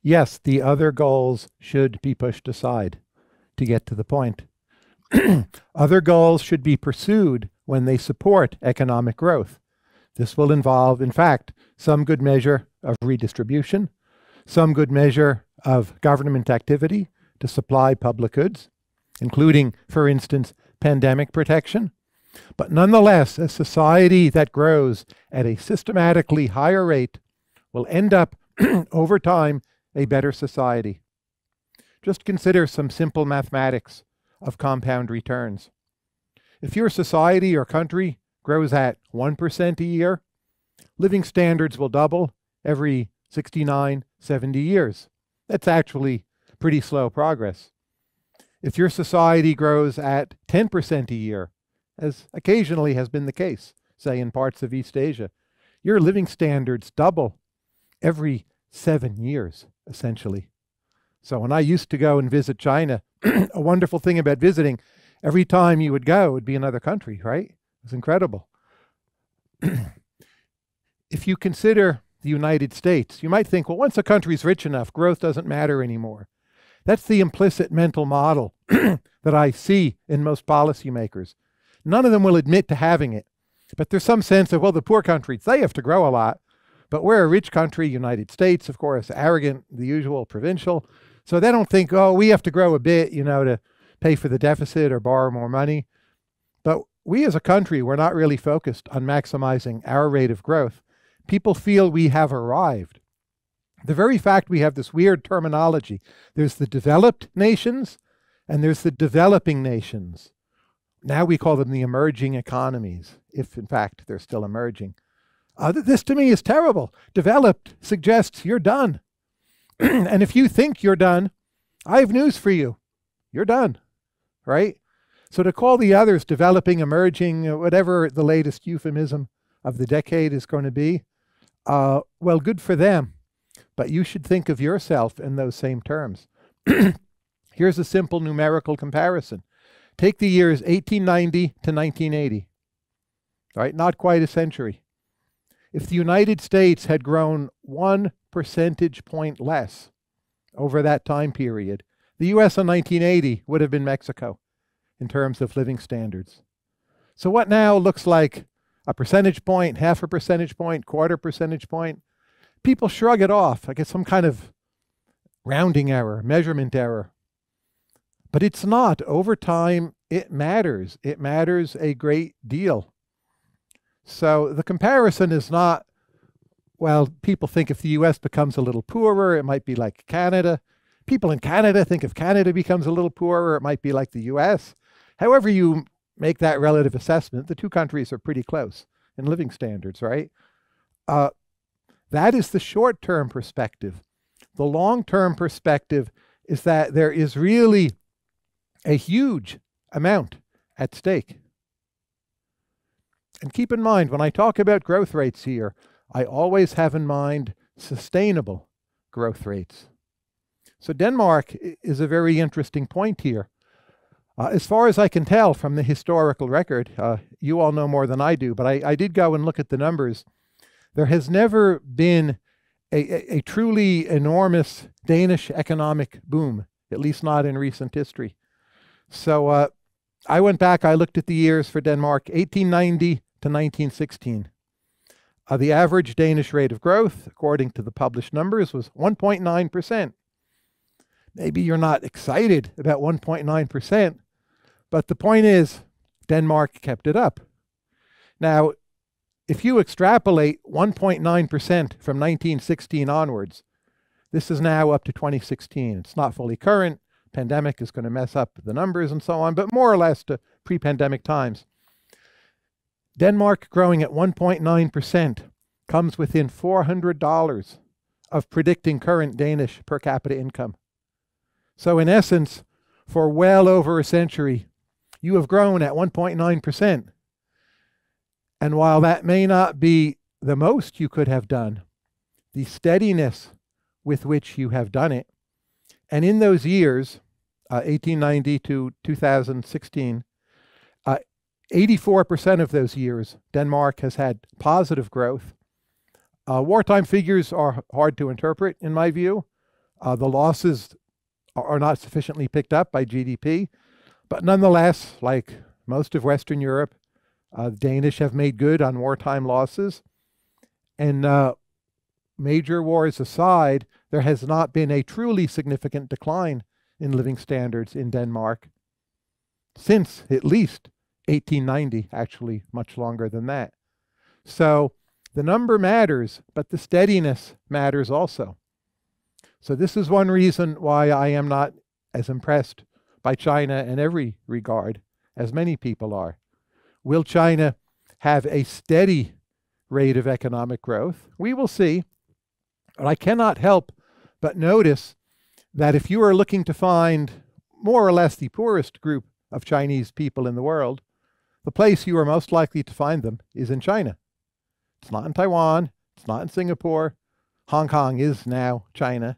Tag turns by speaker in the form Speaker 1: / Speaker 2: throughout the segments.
Speaker 1: Yes, the other goals should be pushed aside to get to the point. Other goals should be pursued when they support economic growth. This will involve, in fact, some good measure of redistribution, some good measure of government activity to supply public goods, including, for instance, pandemic protection. But nonetheless, a society that grows at a systematically higher rate will end up, over time, a better society. Just consider some simple mathematics of compound returns. If your society or country grows at 1% a year, living standards will double every 69, 70 years. That's actually pretty slow progress. If your society grows at 10% a year, as occasionally has been the case, say in parts of East Asia, your living standards double every 7 years, essentially. So when I used to go and visit China, a wonderful thing about visiting, every time you would go, it would be another country, right? It was incredible. If you consider the United States, you might think, well, once a country's rich enough, growth doesn't matter anymore. That's the implicit mental model that I see in most policymakers. None of them will admit to having it. But there's some sense of, well, the poor countries, they have to grow a lot. But we're a rich country, United States, of course, arrogant, the usual, provincial. So they don't think, oh, we have to grow a bit, to pay for the deficit or borrow more money. But we as a country, we're not really focused on maximizing our rate of growth. People feel we have arrived. The very fact we have this weird terminology. There's the developed nations and there's the developing nations. Now we call them the emerging economies, if in fact they're still emerging. This to me is terrible. Developed suggests you're done. And if you think you're done, I have news for you. You're done, right? So to call the others developing, emerging, whatever the latest euphemism of the decade is going to be, well, good for them. But you should think of yourself in those same terms. Here's a simple numerical comparison. Take the years 1890 to 1980, right? Not quite a century. If the United States had grown 1 percentage point less over that time period, the US in 1980 would have been Mexico in terms of living standards. So what now looks like a percentage point, half a percentage point, quarter percentage point, people shrug it off like it's some kind of rounding error, measurement error. But it's not. Over time, it matters. It matters a great deal. So the comparison is not, well, people think if the US becomes a little poorer, it might be like Canada. People in Canada think if Canada becomes a little poorer, it might be like the US. However you make that relative assessment, the two countries are pretty close in living standards, right? That is the short-term perspective. The long-term perspective is that there is really a huge amount at stake. And keep in mind, when I talk about growth rates here, I always have in mind sustainable growth rates. So Denmark is a very interesting point here. As far as I can tell from the historical record, you all know more than I do, but I did go and look at the numbers. There has never been a truly enormous Danish economic boom, at least not in recent history. So I went back, I looked at the years for Denmark, 1890 to 1916. The average Danish rate of growth, according to the published numbers, was 1.9%. Maybe you're not excited about 1.9%, but the point is, Denmark kept it up. Now, if you extrapolate 1.9% from 1916 onwards, this is now up to 2016. It's not fully current. Pandemic is going to mess up the numbers and so on, but more or less to pre-pandemic times. Denmark growing at 1.9% comes within $400 of predicting current Danish per capita income. So in essence, for well over a century, you have grown at 1.9%. And while that may not be the most you could have done, the steadiness with which you have done it, and in those years, 1890 to 2016, 84% of those years, Denmark has had positive growth. Wartime figures are hard to interpret, in my view. The losses are not sufficiently picked up by GDP, but nonetheless, like most of Western Europe, the Danish have made good on wartime losses. And major wars aside, there has not been a truly significant decline in living standards in Denmark since at least 1890, actually much longer than that. So the number matters, but the steadiness matters also. So this is one reason why I am not as impressed by China in every regard as many people are. Will China have a steady rate of economic growth? We will see. But I cannot help but notice that if you are looking to find more or less the poorest group of Chinese people in the world, the place you are most likely to find them is in China. It's not in Taiwan. It's not in Singapore. Hong Kong is now China.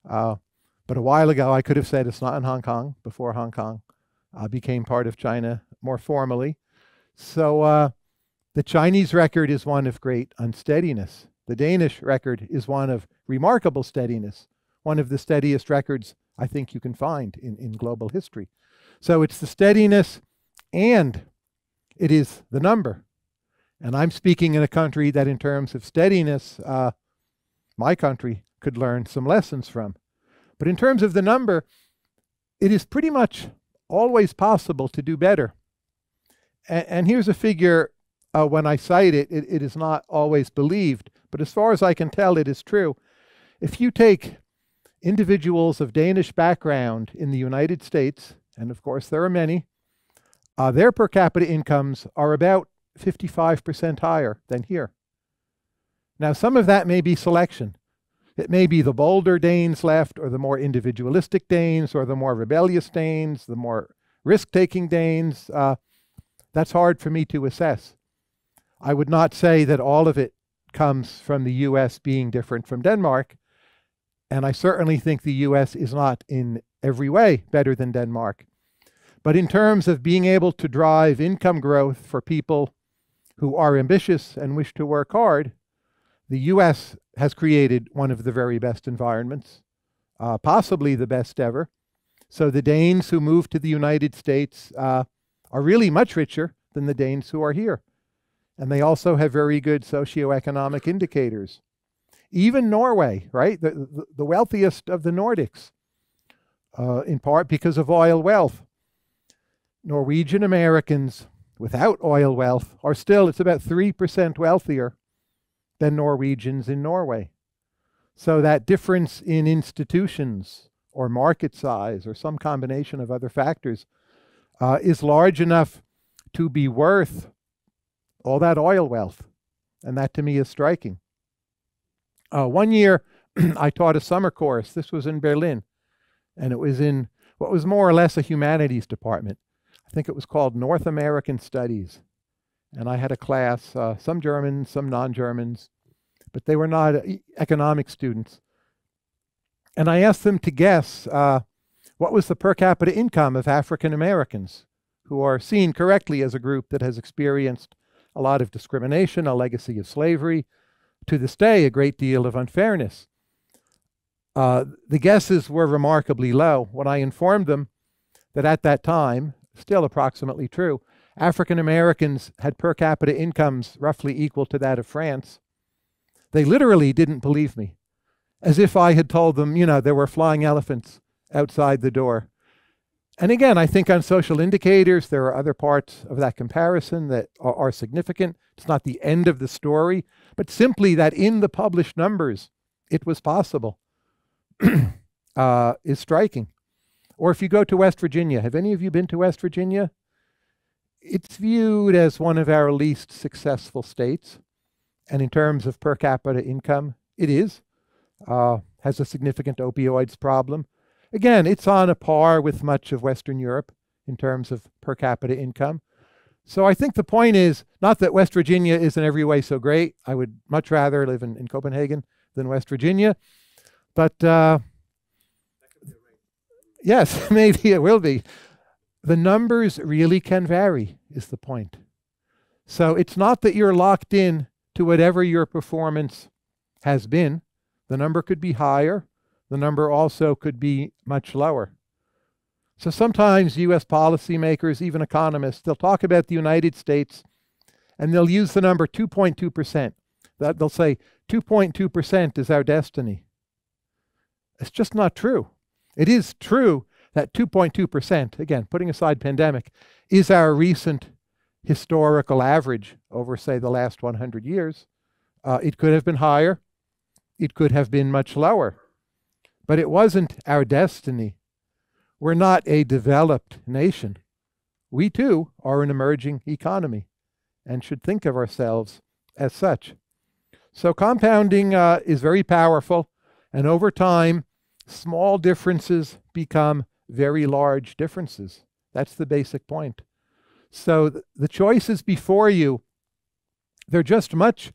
Speaker 1: But a while ago, I could have said it's not in Hong Kong before Hong Kong became part of China more formally. So the Chinese record is one of great unsteadiness. The Danish record is one of remarkable steadiness, one of the steadiest records I think you can find in global history. So it's the steadiness and it is the number. And I'm speaking in a country that in terms of steadiness, my country could learn some lessons from. But in terms of the number, it is pretty much always possible to do better. And here's a figure, when I cite it, it is not always believed, but as far as I can tell, it is true. If you take individuals of Danish background in the United States, and of course there are many, their per capita incomes are about 55% higher than here. Now, some of that may be selection. It may be the bolder Danes left, or the more individualistic Danes, or the more rebellious Danes, the more risk-taking Danes. That's hard for me to assess. I would not say that all of it comes from the US being different from Denmark, and I certainly think the US is not in every way better than Denmark. But in terms of being able to drive income growth for people who are ambitious and wish to work hard, the US has created one of the very best environments, possibly the best ever. So the Danes who moved to the United States are really much richer than the Danes who are here. And they also have very good socioeconomic indicators. Even Norway, right? The wealthiest of the Nordics, in part because of oil wealth. Norwegian Americans without oil wealth are still, it's about 3% wealthier than Norwegians in Norway. So that difference in institutions or market size or some combination of other factors is large enough to be worth all that oil wealth. And that to me is striking. One year I taught a summer course. This was in Berlin. And it was in what was more or less a humanities department. I think it was called North American Studies. And I had a class, some Germans, some non-Germans, but they were not economic students. And I asked them to guess what was the per capita income of African Americans, who are seen correctly as a group that has experienced a lot of discrimination, a legacy of slavery, to this day a great deal of unfairness. The guesses were remarkably low. When I informed them that at that time, still approximately true, African Americans had per capita incomes roughly equal to that of France, they literally didn't believe me, as if I had told them, there were flying elephants outside the door. And again, I think on social indicators, there are other parts of that comparison that are significant. It's not the end of the story, but simply that in the published numbers, it was possible, is striking. Or if you go to West Virginia, have any of you been to West Virginia? It's viewed as one of our least successful states. And in terms of per capita income, it is. Has a significant opioids problem. Again, it's on a par with much of Western Europe in terms of per capita income. So I think the point is not that West Virginia is in every way so great. I would much rather live in Copenhagen than West Virginia. But yes, maybe it will be. The numbers really can vary, is the point. So it's not that you're locked in to whatever your performance has been. The number could be higher, the number also could be much lower. So sometimes US policymakers, even economists, they'll talk about the United States and they'll use the number 2.2%. They'll say 2.2% is our destiny. It's just not true. It is true that 2.2%, again, putting aside pandemic, is our recent historical average over, say, the last 100 years. It could have been higher. It could have been much lower. But it wasn't our destiny. We're not a developed nation. We, too, are an emerging economy and should think of ourselves as such. So compounding is very powerful, and over time, small differences become very large differences. That's the basic point. So the choices before you, they're just much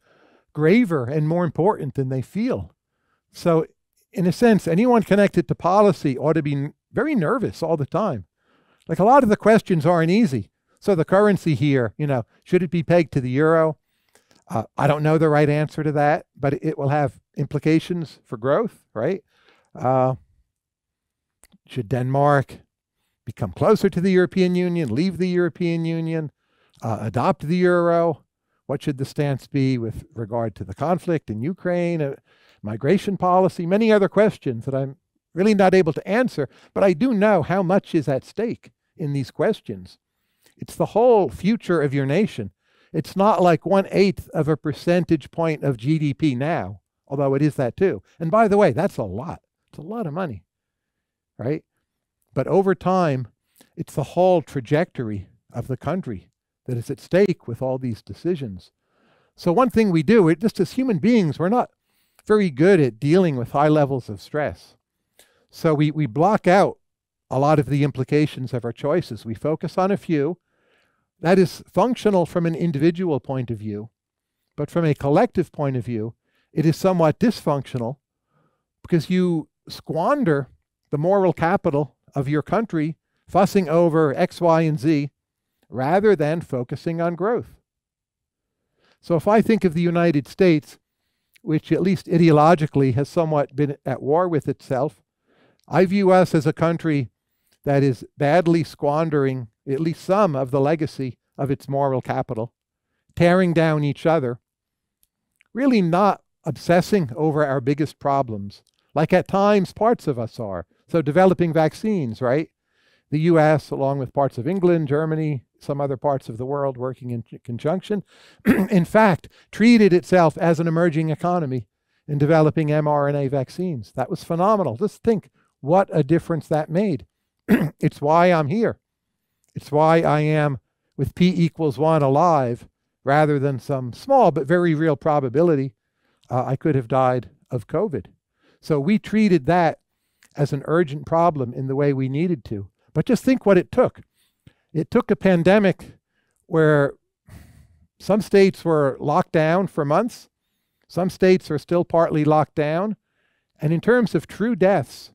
Speaker 1: graver and more important than they feel. So in a sense, anyone connected to policy ought to be very nervous all the time. Like, a lot of the questions aren't easy. So the currency here, should it be pegged to the euro? I don't know the right answer to that, but it will have implications for growth, right? Should Denmark become closer to the European Union, leave the European Union, adopt the euro? What should the stance be with regard to the conflict in Ukraine, migration policy, many other questions that I'm really not able to answer, but I do know how much is at stake in these questions. It's the whole future of your nation. It's not like 1/8 of a percentage point of GDP now, although it is that too. And by the way, that's a lot. It's a lot of money, right? But over time, it's the whole trajectory of the country that is at stake with all these decisions. So one thing we do, just as human beings, we're not very good at dealing with high levels of stress. So we block out a lot of the implications of our choices. We focus on a few. That is functional from an individual point of view, but from a collective point of view, it is somewhat dysfunctional because you squander the moral capital of your country fussing over X, Y, and Z rather than focusing on growth. So if I think of the United States, which at least ideologically has somewhat been at war with itself, I view us as a country that is badly squandering at least some of the legacy of its moral capital, tearing down each other, really not obsessing over our biggest problems, like at times parts of us are. So developing vaccines, right? The US, along with parts of England, Germany, some other parts of the world working in conjunction, in fact, treated itself as an emerging economy in developing mRNA vaccines. That was phenomenal. Just think what a difference that made. It's why I'm here. It's why I am with p=1 alive, rather than some small but very real probability I could have died of COVID. So we treated that as an urgent problem in the way we needed to. But just think what it took. It took a pandemic where some states were locked down for months. Some states are still partly locked down. And in terms of true deaths,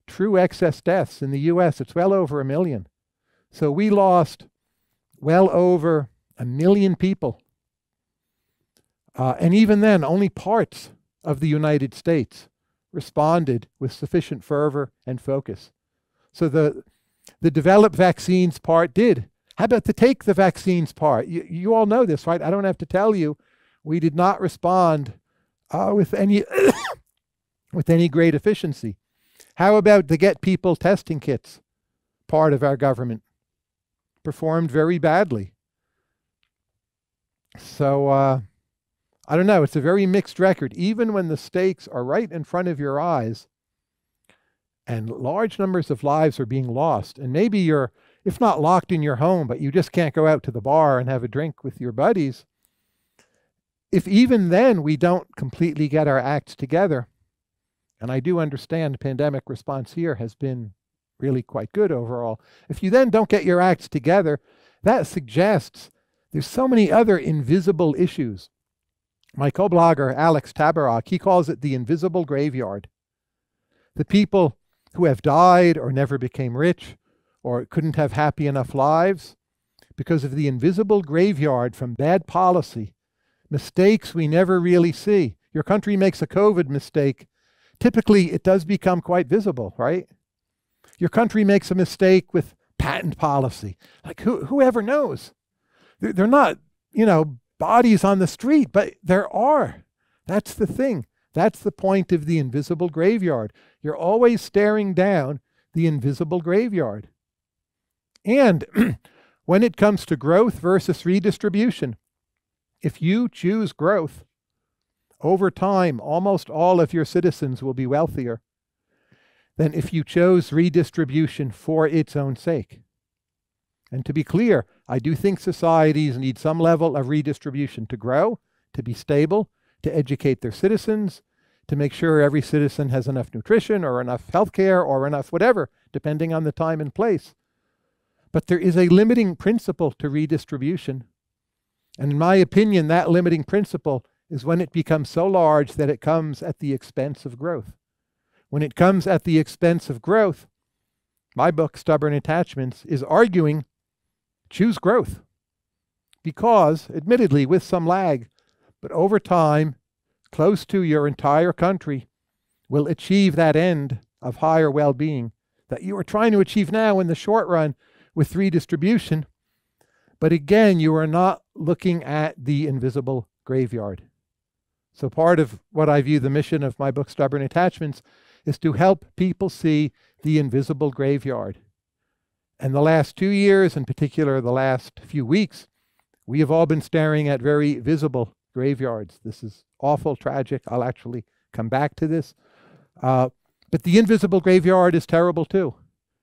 Speaker 1: true excess deaths in the US, it's well over 1 million. So we lost well over 1 million people. And even then, only parts of the United States responded with sufficient fervor and focus. So the develop vaccines part did. How about the take the vaccines part? You all know this, right? I don't have to tell you. We did not respond with any with any great efficiency. How about the get people testing kits part of our government? Performed very badly. So I don't know. It's a very mixed record. Even when the stakes are right in front of your eyes and large numbers of lives are being lost, and maybe you're, if not locked in your home, but you just can't go out to the bar and have a drink with your buddies, if even then we don't completely get our acts together, and I do understand pandemic response here has been really quite good overall, if you then don't get your acts together, that suggests there's so many other invisible issues. My co-blogger, Alex Tabarrok, he calls it the invisible graveyard. The people who have died or never became rich or couldn't have happy enough lives because of the invisible graveyard from bad policy, mistakes we never really see. Your country makes a COVID mistake, typically it does become quite visible, right? Your country makes a mistake with patent policy. Like whoever knows? They're not, bodies on the street, but there are. That's the thing. That's the point of the invisible graveyard. You're always staring down the invisible graveyard. And when it comes to growth versus redistribution, if you choose growth, over time, almost all of your citizens will be wealthier than if you chose redistribution for its own sake. And to be clear, I do think societies need some level of redistribution to grow, to be stable, to educate their citizens, to make sure every citizen has enough nutrition or enough healthcare or enough whatever, depending on the time and place. But there is a limiting principle to redistribution. And in my opinion, that limiting principle is when it becomes so large that it comes at the expense of growth. When it comes at the expense of growth, my book, Stubborn Attachments, is arguing, choose growth. Because, admittedly, with some lag, but over time, close to your entire country will achieve that end of higher well-being that you are trying to achieve now in the short run with redistribution. But again, you are not looking at the invisible graveyard. So part of what I view the mission of my book, Stubborn Attachments, is to help people see the invisible graveyard. And the last 2 years, in particular the last few weeks, we have all been staring at very visible graveyards. This is awful, tragic. I'll actually come back to this. But the invisible graveyard is terrible too.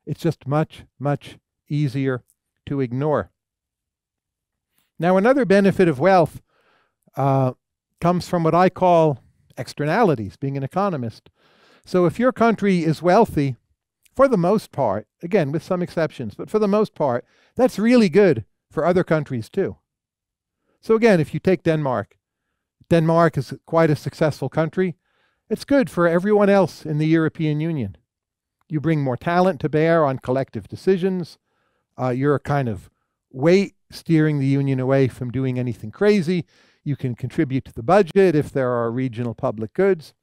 Speaker 1: It's just much, much easier to ignore. Now, another benefit of wealth comes from what I call externalities, being an economist. So if your country is wealthy, for the most part, again, with some exceptions, but for the most part, that's really good for other countries too. So again, if you take Denmark, Denmark is quite a successful country. It's good for everyone else in the European Union. You bring more talent to bear on collective decisions. You're a kind of weight steering the union away from doing anything crazy. You can contribute to the budget if there are regional public goods.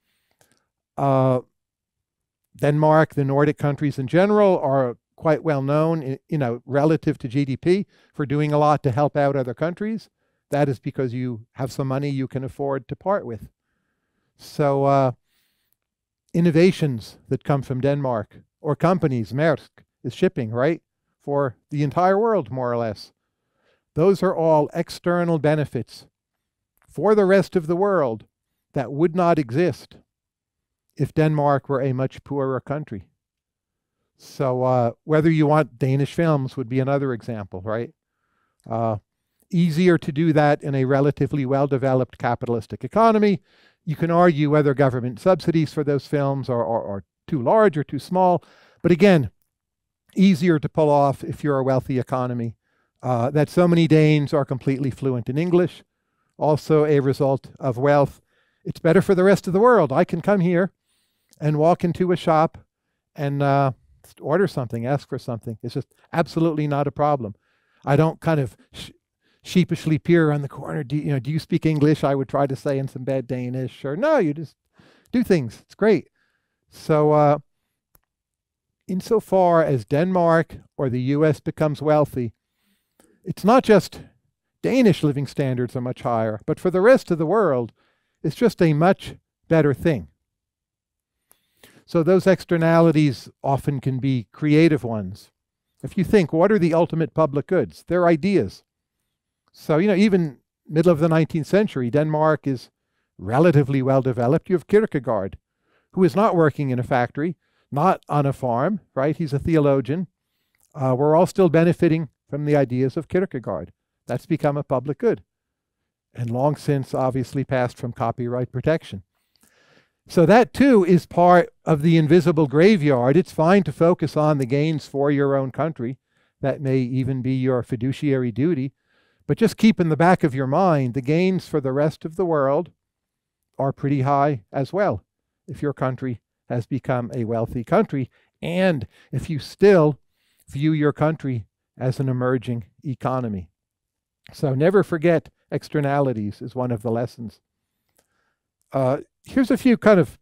Speaker 1: Denmark, the Nordic countries in general, are quite well known, relative to GDP, for doing a lot to help out other countries. That is because you have some money you can afford to part with. So innovations that come from Denmark, or companies, Maersk is shipping, right, for the entire world, more or less. Those are all external benefits for the rest of the world that would not exist if Denmark were a much poorer country. So whether you want Danish films would be another example, right? Easier to do that in a relatively well-developed capitalistic economy. You can argue whether government subsidies for those films are too large or too small. But again, easier to pull off if you're a wealthy economy. That so many Danes are completely fluent in English, also a result of wealth. It's better for the rest of the world. I can come here and walk into a shop and order something, ask for something. It's just absolutely not a problem. I don't kind of sheepishly peer around the corner. Do you speak English? I would try to say in some bad Danish. Or no, you just do things. It's great. So insofar as Denmark or the US becomes wealthy, it's not just Danish living standards are much higher, but for the rest of the world, it's just a much better thing. So those externalities often can be creative ones. If you think, what are the ultimate public goods? They're ideas. So, even middle of the 19th century, Denmark is relatively well developed. You have Kierkegaard, who is not working in a factory, not on a farm, right? He's a theologian. We're all still benefiting from the ideas of Kierkegaard. That's become a public good, and long since obviously passed from copyright protection. So that too is part of the invisible graveyard. It's fine to focus on the gains for your own country. That may even be your fiduciary duty. But just keep in the back of your mind, the gains for the rest of the world are pretty high as well, if your country has become a wealthy country, and if you still view your country as an emerging economy. So never forget externalities is one of the lessons. Here's a few kind of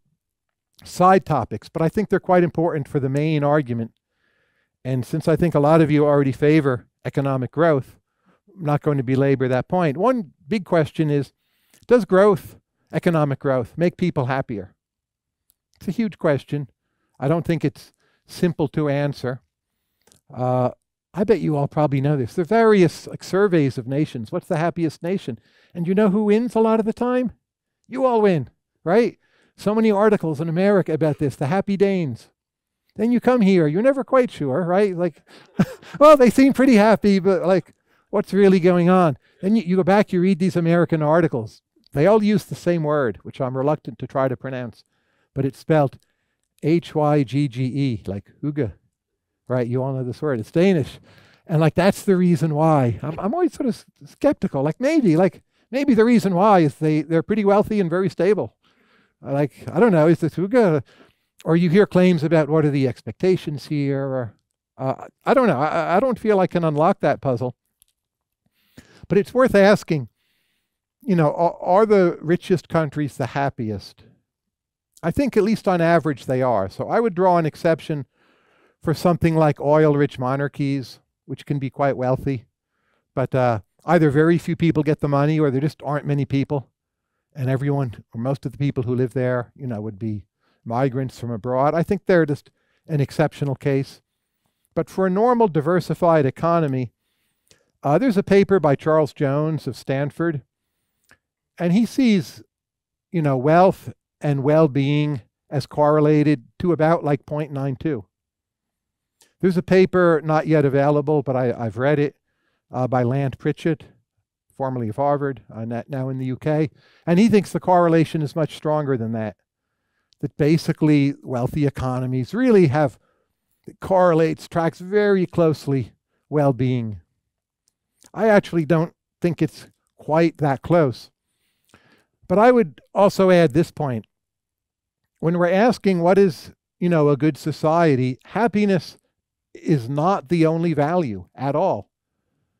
Speaker 1: side topics, but I think they're quite important for the main argument. And since I think a lot of you already favor economic growth, I'm not going to belabor that point. One big question is, does growth, economic growth, make people happier? It's a huge question. I don't think it's simple to answer. I bet you all probably know this. There are various surveys of nations. What's the happiest nation? And you know who wins a lot of the time? You all win, right? So many articles in America about this, the happy Danes. Then you come here, you're never quite sure, right? Like, well, they seem pretty happy, but like, what's really going on? Then you go back, you read these American articles. They all use the same word, which I'm reluctant to try to pronounce, but it's spelled Hygge, like hygge, right? You all know this word, it's Danish. And like, that's the reason why. I'm always sort of skeptical, like maybe the reason why is they're pretty wealthy and very stable. Like, I don't know, is this hygge? Or you hear claims about what are the expectations here, or I don't know. I don't feel I can unlock that puzzle. But it's worth asking, you know, are the richest countries the happiest? I think at least on average they are. So I would draw an exception for something like oil-rich monarchies, which can be quite wealthy. But either very few people get the money, or there just aren't many people. And everyone, or most of the people who live there, you know, would be migrants from abroad. I think they're just an exceptional case. But for a normal diversified economy, there's a paper by Charles Jones of Stanford, and he sees, you know, wealth and well-being as correlated to about like 0.92. There's a paper not yet available, but I've read it, by Land Pritchett, formerly of Harvard, now in the UK, and he thinks the correlation is much stronger than that. That basically wealthy economies really have, it correlates, tracks very closely well-being. I actually don't think it's quite that close. But I would also add this point. When we're asking what is, you know, a good society, happiness is not the only value at all.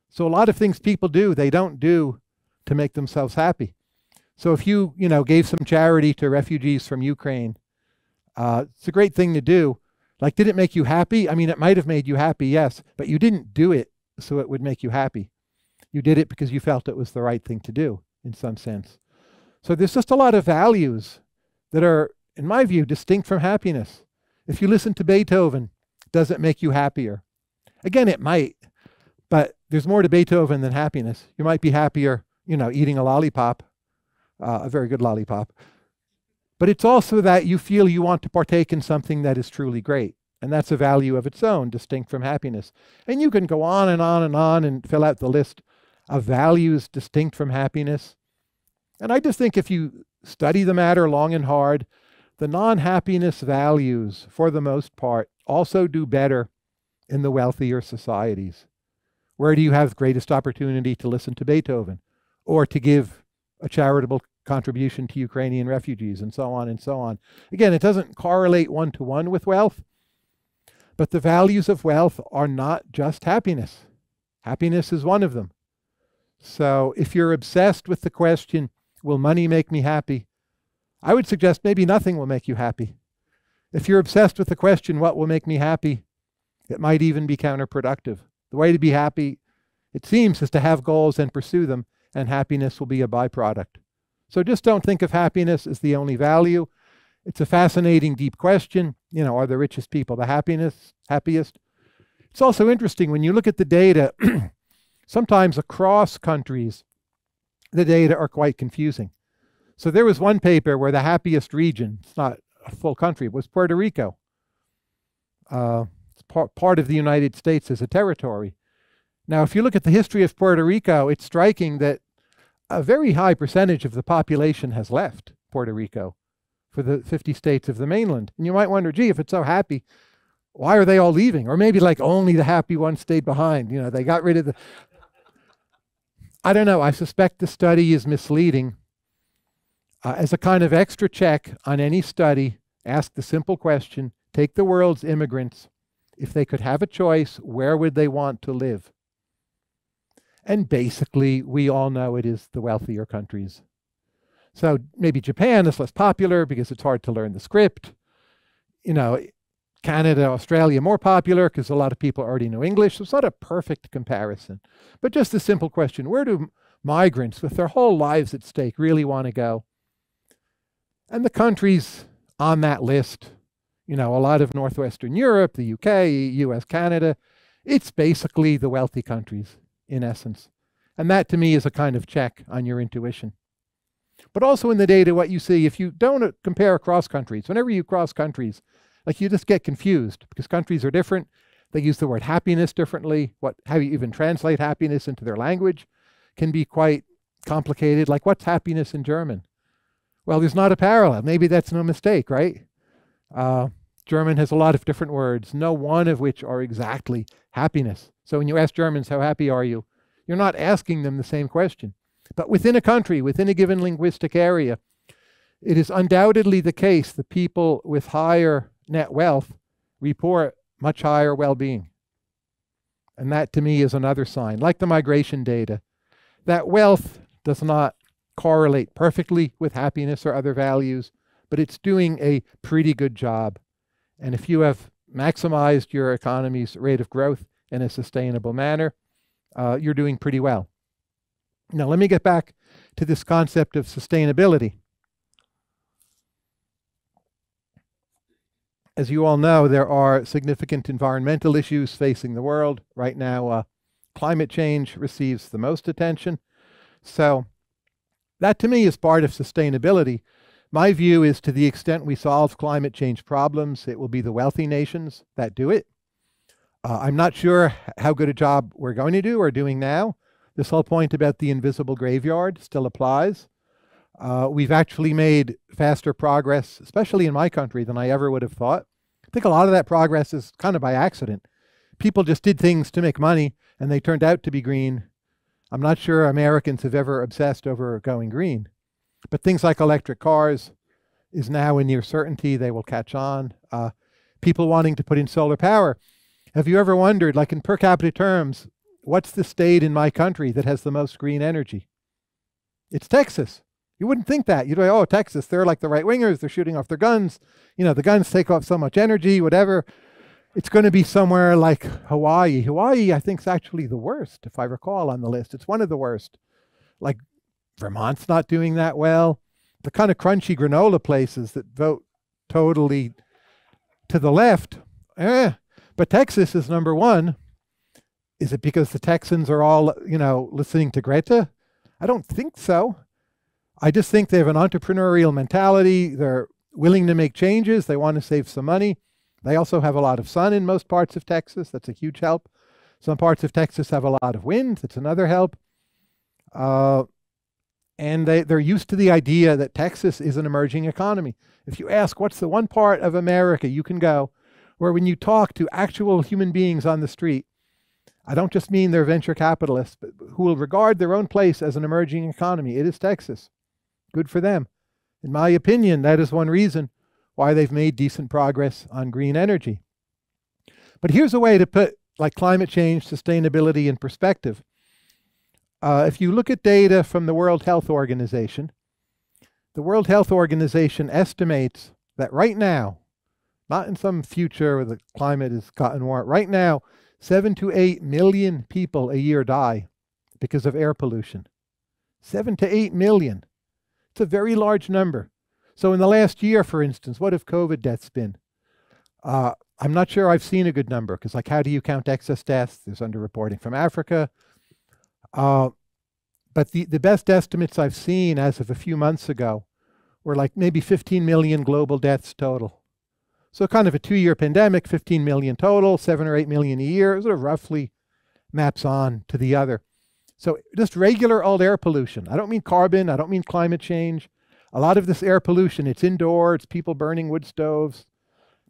Speaker 1: So a lot of things people do, they don't do to make themselves happy. So if you know, gave some charity to refugees from Ukraine, it's a great thing to do. Like, did it make you happy? I mean, it might have made you happy, yes, but you didn't do it so it would make you happy. You did it because you felt it was the right thing to do, in some sense. So there's just a lot of values that are, in my view, distinct from happiness. If you listen to Beethoven, does it make you happier? Again, it might, but there's more to Beethoven than happiness. You might be happier, you know, eating a lollipop, a very good lollipop. But it's also that you feel you want to partake in something that is truly great. And that's a value of its own, distinct from happiness. And you can go on and on and on and fill out the list of values distinct from happiness. And I just think if you study the matter long and hard, the non-happiness values, for the most part, also do better in the wealthier societies. Where do you have greatest opportunity to listen to Beethoven, or to give a charitable contribution to Ukrainian refugees, and so on and so on? Again, it doesn't correlate one-to-one with wealth, but the values of wealth are not just happiness. Happiness is one of them. So if you're obsessed with the question, will money make me happy? I would suggest maybe nothing will make you happy. If you're obsessed with the question, what will make me happy? It might even be counterproductive. The way to be happy, it seems, is to have goals and pursue them, and happiness will be a byproduct. So just don't think of happiness as the only value. It's a fascinating, deep question. You know, are the richest people the happiest? It's also interesting when you look at the data, sometimes across countries, the data are quite confusing. So there was one paper where the happiest region, it's not a full country, was Puerto Rico. It's part of the United States as a territory. Now, if you look at the history of Puerto Rico, it's striking that a very high percentage of the population has left Puerto Rico for the 50 states of the mainland. And you might wonder, gee, if it's so happy, why are they all leaving? Or maybe like only the happy ones stayed behind. You know, they got rid of the... I don't know. I suspect the study is misleading. As a kind of extra check on any study, ask the simple question, take the world's immigrants. If they could have a choice, where would they want to live? And basically, we all know it is the wealthier countries. So maybe Japan is less popular because it's hard to learn the script. you know, Canada, Australia more popular because a lot of people already know English. So it's not a perfect comparison, but just a simple question. Where do migrants with their whole lives at stake really want to go? And the countries on that list, you know, a lot of Northwestern Europe, the UK, US, Canada, it's basically the wealthy countries in essence. And that to me is a kind of check on your intuition. But also in the data, what you see, if you don't compare across countries, whenever you cross countries, like you just get confused because countries are different. They use the word happiness differently. How you even translate happiness into their language can be quite complicated. Like what's happiness in German? Well, there's not a parallel. Maybe that's no mistake, right? German has a lot of different words, no one of which are exactly happiness. So when you ask Germans, how happy are you? You're not asking them the same question. But within a country, within a given linguistic area, it is undoubtedly the case that people with higher net wealth report much higher well-being. And that to me is another sign, like the migration data, that wealth does not correlate perfectly with happiness or other values, but it's doing a pretty good job. And if you have maximized your economy's rate of growth in a sustainable manner, you're doing pretty well. Now, let me get back to this concept of sustainability. As you all know, there are significant environmental issues facing the world. Right now, climate change receives the most attention. So that to me is part of sustainability. My view is to the extent we solve climate change problems, it will be the wealthy nations that do it. I'm not sure how good a job we're going to do or doing now. This whole point about the invisible graveyard still applies. We've actually made faster progress, especially in my country, than I ever would have thought. I think a lot of that progress is kind of by accident. People just did things to make money, and they turned out to be green. I'm not sure Americans have ever obsessed over going green. But things like electric cars is now a near certainty they will catch on. People wanting to put in solar power. Have you ever wondered, like in per capita terms, what's the state in my country that has the most green energy? It's Texas. You wouldn't think that. You'd say, oh, Texas, they're like the right-wingers. They're shooting off their guns. You know, the guns take off so much energy, whatever. It's going to be somewhere like Hawaii. Hawaii, I think, is actually the worst, if I recall, on the list. It's one of the worst. Like Vermont's not doing that well. The kind of crunchy granola places that vote totally to the left. But Texas is number one. Is it because the Texans are all, you know, listening to Greta? I don't think so. I just think they have an entrepreneurial mentality. They're willing to make changes. They want to save some money. They also have a lot of sun in most parts of Texas. That's a huge help. Some parts of Texas have a lot of wind. That's another help. And they're used to the idea that Texas is an emerging economy. If you ask, what's the one part of America you can go where when you talk to actual human beings on the street, I don't just mean they're venture capitalists, but who will regard their own place as an emerging economy, it is Texas. Good for them. In my opinion, that is one reason why they've made decent progress on green energy. But here's a way to put like climate change, sustainability in perspective. If you look at data from the World Health Organization, the World Health Organization estimates that right now, not in some future where the climate has gotten warm, right now, 7 to 8 million people a year die because of air pollution. 7 to 8 million. It's a very large number. So in the last year, for instance, what have COVID deaths been? I'm not sure I've seen a good number because, like, how do you count excess deaths? There's underreporting from Africa. But the best estimates I've seen as of a few months ago were like maybe 15 million global deaths total. So kind of a 2-year pandemic, 15 million total, 7 or 8 million a year, it sort of roughly maps on to the other. So just regular old air pollution. I don't mean carbon, I don't mean climate change. A lot of this air pollution, it's indoor, it's people burning wood stoves.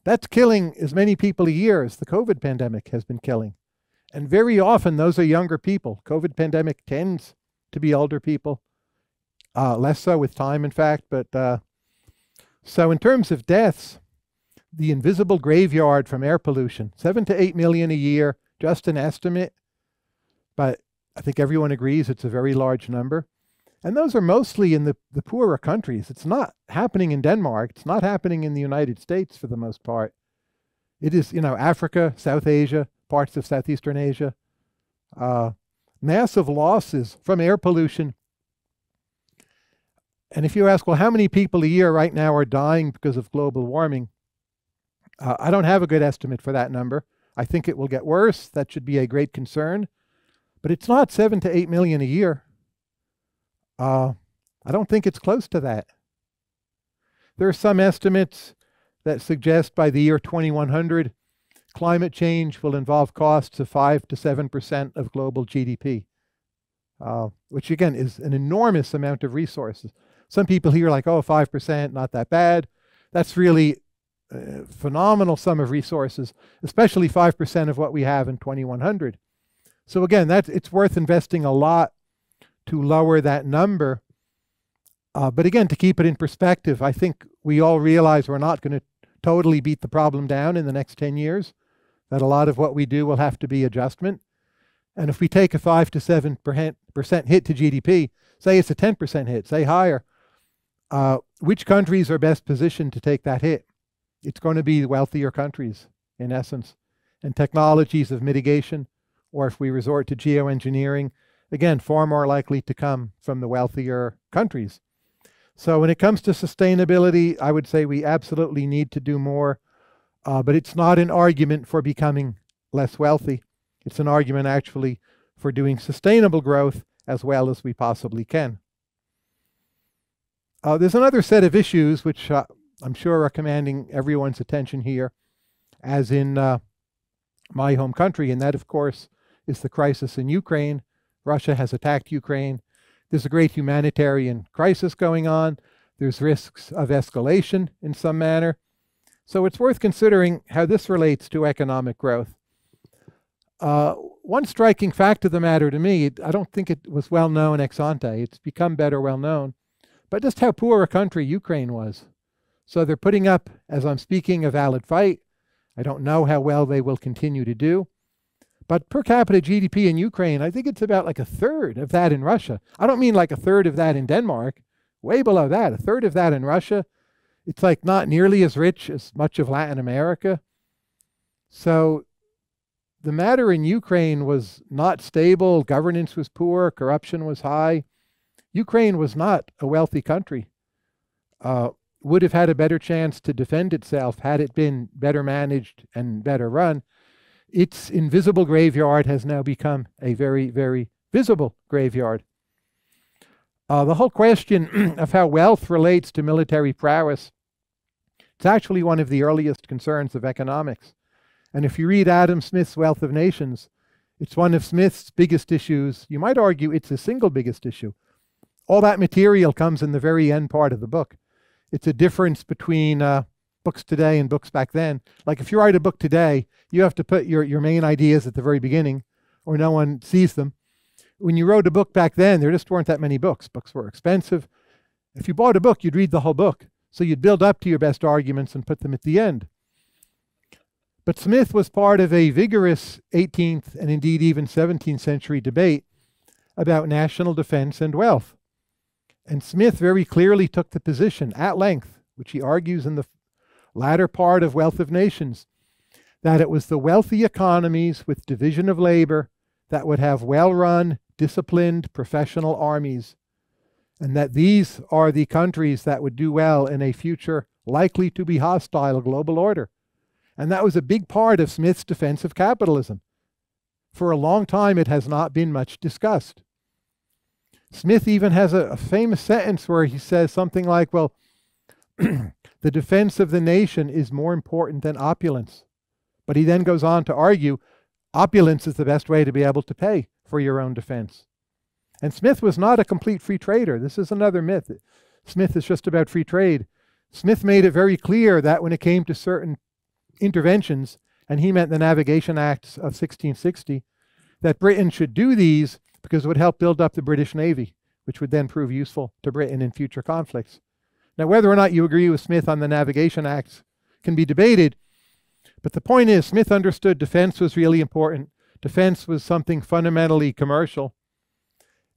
Speaker 1: That's killing as many people a year as the COVID pandemic has been killing. And very often those are younger people. COVID pandemic tends to be older people. Less so with time, in fact. But so in terms of deaths, the invisible graveyard from air pollution, 7 to 8 million a year, just an estimate. But I think everyone agrees it's a very large number. And those are mostly in the poorer countries. It's not happening in Denmark. It's not happening in the United States for the most part. It is, Africa, South Asia, parts of Southeastern Asia. Massive losses from air pollution. And if you ask, well, how many people a year right now are dying because of global warming? I don't have a good estimate for that number. I think it will get worse. That should be a great concern. But it's not 7 to 8 million a year. I don't think it's close to that. There are some estimates that suggest by the year 2100, climate change will involve costs of 5 to 7% of global GDP, which again is an enormous amount of resources. Some people here are like, oh, 5%, not that bad. That's really a phenomenal sum of resources, especially 5% of what we have in 2100. So again, it's worth investing a lot to lower that number. But again, to keep it in perspective, I think we all realize we're not going to totally beat the problem down in the next 10 years, that a lot of what we do will have to be adjustment. And if we take a 5 to 7% hit to GDP, say it's a 10% hit, say higher, which countries are best positioned to take that hit? It's going to be the wealthier countries, in essence. And technologies of mitigation, or if we resort to geoengineering, again, far more likely to come from the wealthier countries. So when it comes to sustainability, I would say we absolutely need to do more, but it's not an argument for becoming less wealthy. It's an argument actually for doing sustainable growth as well as we possibly can. There's another set of issues which I'm sure are commanding everyone's attention here, as in my home country, and that, of course, is the crisis in Ukraine. Russia has attacked Ukraine. There's a great humanitarian crisis going on. There's risks of escalation in some manner. So it's worth considering how this relates to economic growth. One striking fact of the matter to me, I don't think it was well known ex ante. It's become better well known, but just how poor a country Ukraine was. So they're putting up, as I'm speaking, a valid fight. I don't know how well they will continue to do. But per capita GDP in Ukraine, I think it's about like a third of that in Russia. I don't mean like a third of that in Denmark. Way below that, a third of that in Russia. It's like not nearly as rich as much of Latin America. So the matter in Ukraine was not stable. Governance was poor. Corruption was high. Ukraine was not a wealthy country. Would have had a better chance to defend itself had it been better managed and better run. Its invisible graveyard has now become a very, very visible graveyard. The whole question of how wealth relates to military prowess, it's actually one of the earliest concerns of economics. And if you read Adam Smith's Wealth of Nations, it's one of Smith's biggest issues. You might argue it's his single biggest issue. All that material comes in the very end part of the book. It's a difference between books today and books back then. Like if you write a book today, you have to put your main ideas at the very beginning or no one sees them. When you wrote a book back then, there just weren't that many books. Books were expensive. If you bought a book, you'd read the whole book. So you'd build up to your best arguments and put them at the end. But Smith was part of a vigorous 18th and indeed even 17th century debate about national defense and wealth. And Smith very clearly took the position at length, which he argues in the latter part of Wealth of Nations, that it was the wealthy economies with division of labor that would have well-run, disciplined, professional armies, and that these are the countries that would do well in a future likely to be hostile global order. And that was a big part of Smith's defense of capitalism. For a long time, it has not been much discussed. Smith even has a famous sentence where he says something like, well, the defense of the nation is more important than opulence. But he then goes on to argue, opulence is the best way to be able to pay for your own defense. And Smith was not a complete free trader. This is another myth. Smith is just about free trade. Smith made it very clear that when it came to certain interventions, and he meant the Navigation Acts of 1660, that Britain should do these because it would help build up the British Navy, which would then prove useful to Britain in future conflicts. Now, whether or not you agree with Smith on the Navigation Acts can be debated, but the point is, Smith understood defense was really important. Defense was something fundamentally commercial.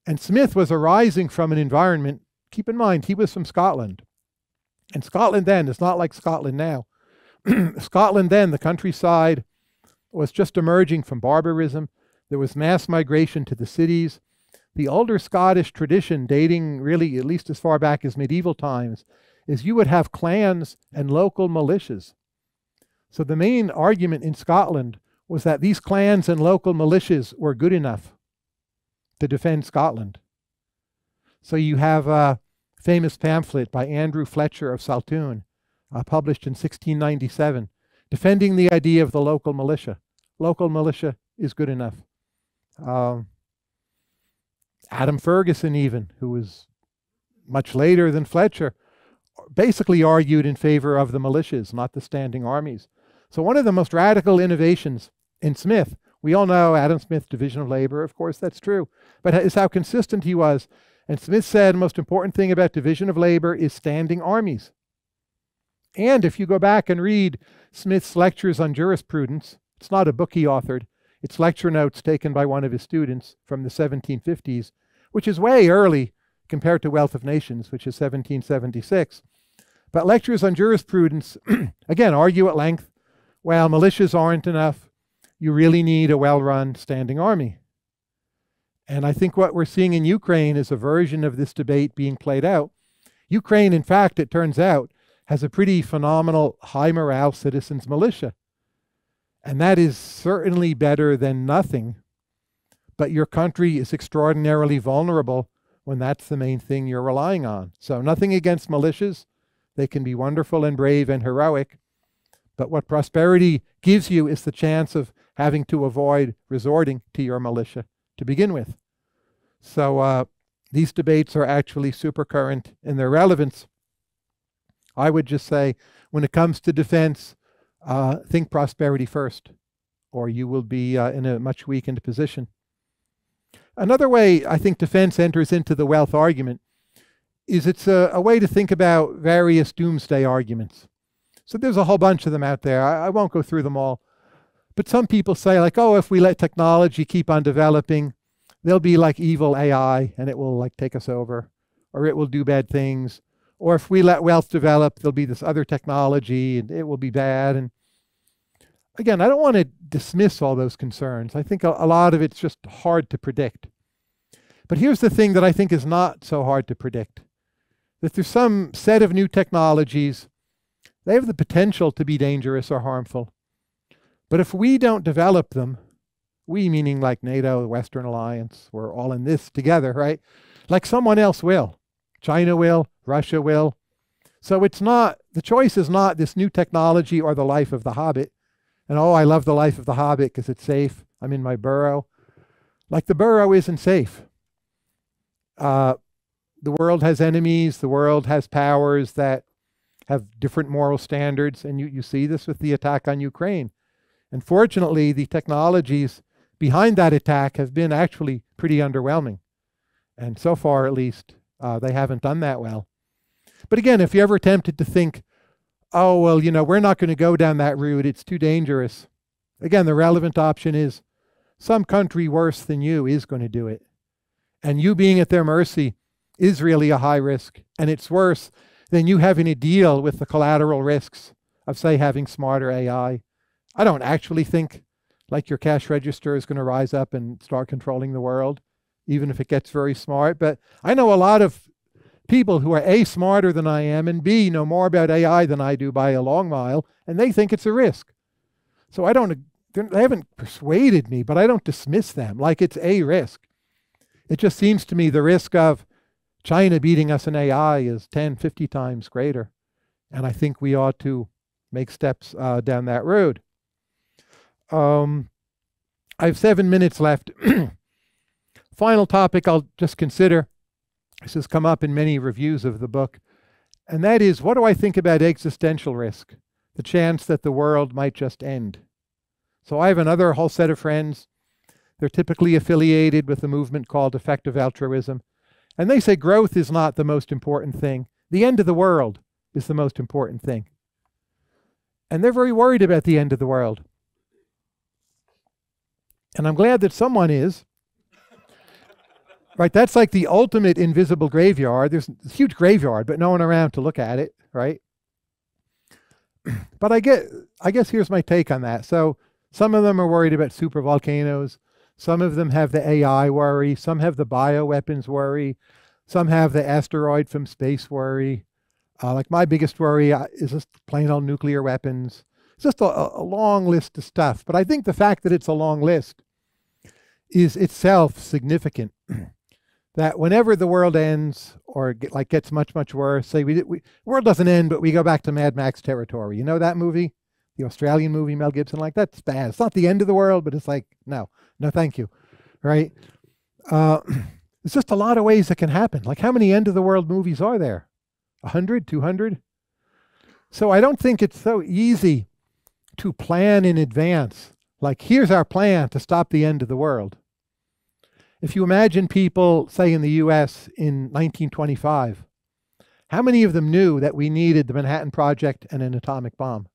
Speaker 1: And Smith was arising from an environment, keep in mind, he was from Scotland. And Scotland then is not like Scotland now. Scotland then, the countryside, was just emerging from barbarism. There was mass migration to the cities. The older Scottish tradition, dating really at least as far back as medieval times, is you would have clans and local militias. So the main argument in Scotland was that these clans and local militias were good enough to defend Scotland. So you have a famous pamphlet by Andrew Fletcher of Saltoun, published in 1697, defending the idea of the local militia. Local militia is good enough. Adam Ferguson even, who was much later than Fletcher, basically argued in favor of the militias, not the standing armies. So one of the most radical innovations in Smith, we all know Adam Smith, division of labor, of course that's true, but is how consistent he was. And Smith said the most important thing about division of labor is standing armies. And if you go back and read Smith's lectures on jurisprudence, it's not a book he authored, it's lecture notes taken by one of his students from the 1750s, which is way early compared to Wealth of Nations, which is 1776. But lectures on jurisprudence, again, argue at length, well, militias aren't enough. You really need a well-run standing army. And I think what we're seeing in Ukraine is a version of this debate being played out. Ukraine, in fact, it turns out, has a pretty phenomenal high morale citizens militia. And that is certainly better than nothing. But your country is extraordinarily vulnerable when that's the main thing you're relying on. So nothing against militias. They can be wonderful and brave and heroic. But what prosperity gives you is the chance of having to avoid resorting to your militia to begin with. So these debates are actually super current in their relevance. I would just say, when it comes to defense, think prosperity first, or you will be in a much weakened position. Another way I think defense enters into the wealth argument is it's a way to think about various doomsday arguments. So there's a whole bunch of them out there. I won't go through them all. But some people say, like, oh, if we let technology keep on developing, there'll be like evil AI and it will like take us over, or it will do bad things. Or if we let wealth develop, there'll be this other technology and it will be bad. And again, I don't want to dismiss all those concerns. I think a lot of it's just hard to predict. But here's the thing that I think is not so hard to predict. That there's some set of new technologies, they have the potential to be dangerous or harmful. But if we don't develop them, we meaning like NATO, the Western Alliance, we're all in this together, right? Like someone else will. China will, Russia will. So it's not, the choice is not this new technology or the life of the Hobbit. And oh, I love the life of the Hobbit because it's safe. I'm in my burrow. Like the burrow isn't safe. The world has enemies. The world has powers that have different moral standards. And you see this with the attack on Ukraine. And fortunately, the technologies behind that attack have been actually pretty underwhelming. And so far, at least, they haven't done that well. But again, if you're ever tempted to think, oh, well, you know, we're not going to go down that route, it's too dangerous. Again, the relevant option is some country worse than you is going to do it. And you being at their mercy is really a high risk. And it's worse than you having to deal with the collateral risks of, say, having smarter AI. I don't actually think like your cash register is going to rise up and start controlling the world, even if it gets very smart. But I know a lot of people who are A, smarter than I am, and B, know more about AI than I do by a long mile, and they think it's a risk. So they haven't persuaded me, but I don't dismiss them like it's a risk. It just seems to me the risk of China beating us in AI is 10, 50 times greater. And I think we ought to make steps down that road. I have 7 minutes left. Final topic I'll just consider. This has come up in many reviews of the book. And that is, what do I think about existential risk? The chance that the world might just end. So I have another whole set of friends. They're typically affiliated with a movement called effective altruism. And they say growth is not the most important thing. The end of the world is the most important thing. And they're very worried about the end of the world. And I'm glad that someone is. Right, that's like the ultimate invisible graveyard. There's a huge graveyard, but no one around to look at it, right? But I guess here's my take on that. So some of them are worried about supervolcanoes. Some of them have the AI worry. Some have the bioweapons worry. Some have the asteroid from space worry. Like my biggest worry is just plain old nuclear weapons. It's just a long list of stuff. But I think the fact that it's a long list is itself significant. That whenever the world ends or gets much, much worse, say the world doesn't end, but we go back to Mad Max territory. You know that movie? The Australian movie, Mel Gibson, like that's bad. It's not the end of the world, but it's like, no, thank you, right? It's just a lot of ways it can happen. Like how many end of the world movies are there? 100, 200? So I don't think it's so easy to plan in advance. Like here's our plan to stop the end of the world. If you imagine people, say in the US in 1925, how many of them knew that we needed the Manhattan Project and an atomic bomb?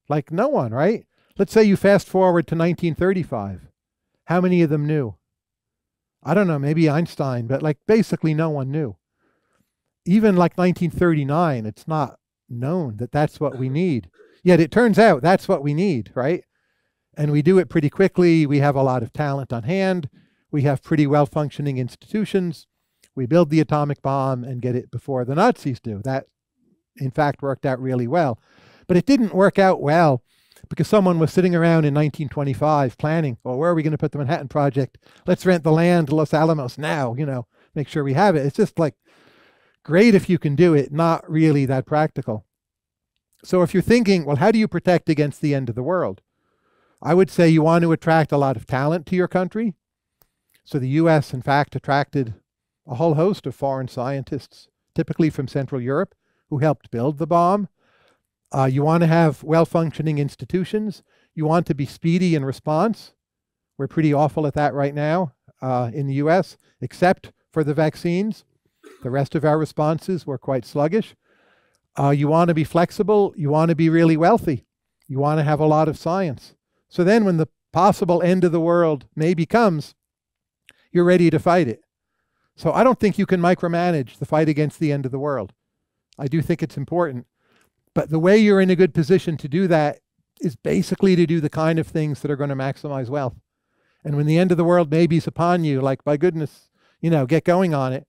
Speaker 1: Like no one, right? Let's say you fast forward to 1935. How many of them knew? I don't know, maybe Einstein, but like basically no one knew. Even like 1939, it's not known that that's what we need. Yet it turns out that's what we need, right? And we do it pretty quickly. We have a lot of talent on hand. We have pretty well-functioning institutions. We build the atomic bomb and get it before the Nazis do. That, in fact, worked out really well. But it didn't work out well because someone was sitting around in 1925 planning, well, where are we going to put the Manhattan Project? Let's rent the land to Los Alamos now, make sure we have it. It's just like, great if you can do it, not really that practical. So if you're thinking, well, how do you protect against the end of the world? I would say you want to attract a lot of talent to your country. So the US, in fact, attracted a whole host of foreign scientists, typically from Central Europe, who helped build the bomb. You want to have well-functioning institutions. You want to be speedy in response. We're pretty awful at that right now in the US, except for the vaccines. The rest of our responses were quite sluggish. You want to be flexible. You want to be really wealthy. You want to have a lot of science. So then when the possible end of the world maybe comes, you're ready to fight it. So I don't think you can micromanage the fight against the end of the world. I do think it's important. But the way you're in a good position to do that is basically to do the kind of things that are going to maximize wealth. And when the end of the world maybe is upon you, like, by goodness, get going on it,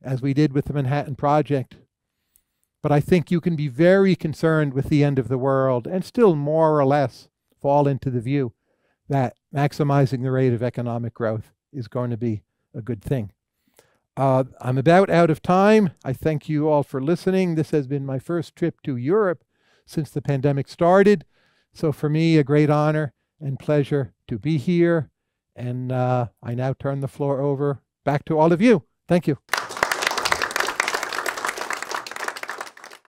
Speaker 1: as we did with the Manhattan Project. But I think you can be very concerned with the end of the world and still more or less fall into the view that maximizing the rate of economic growth is going to be a good thing. I'm about out of time. I thank you all for listening. This has been my first trip to Europe since the pandemic started. So for me, a great honor and pleasure to be here. And I now turn the floor over back to all of you. Thank you.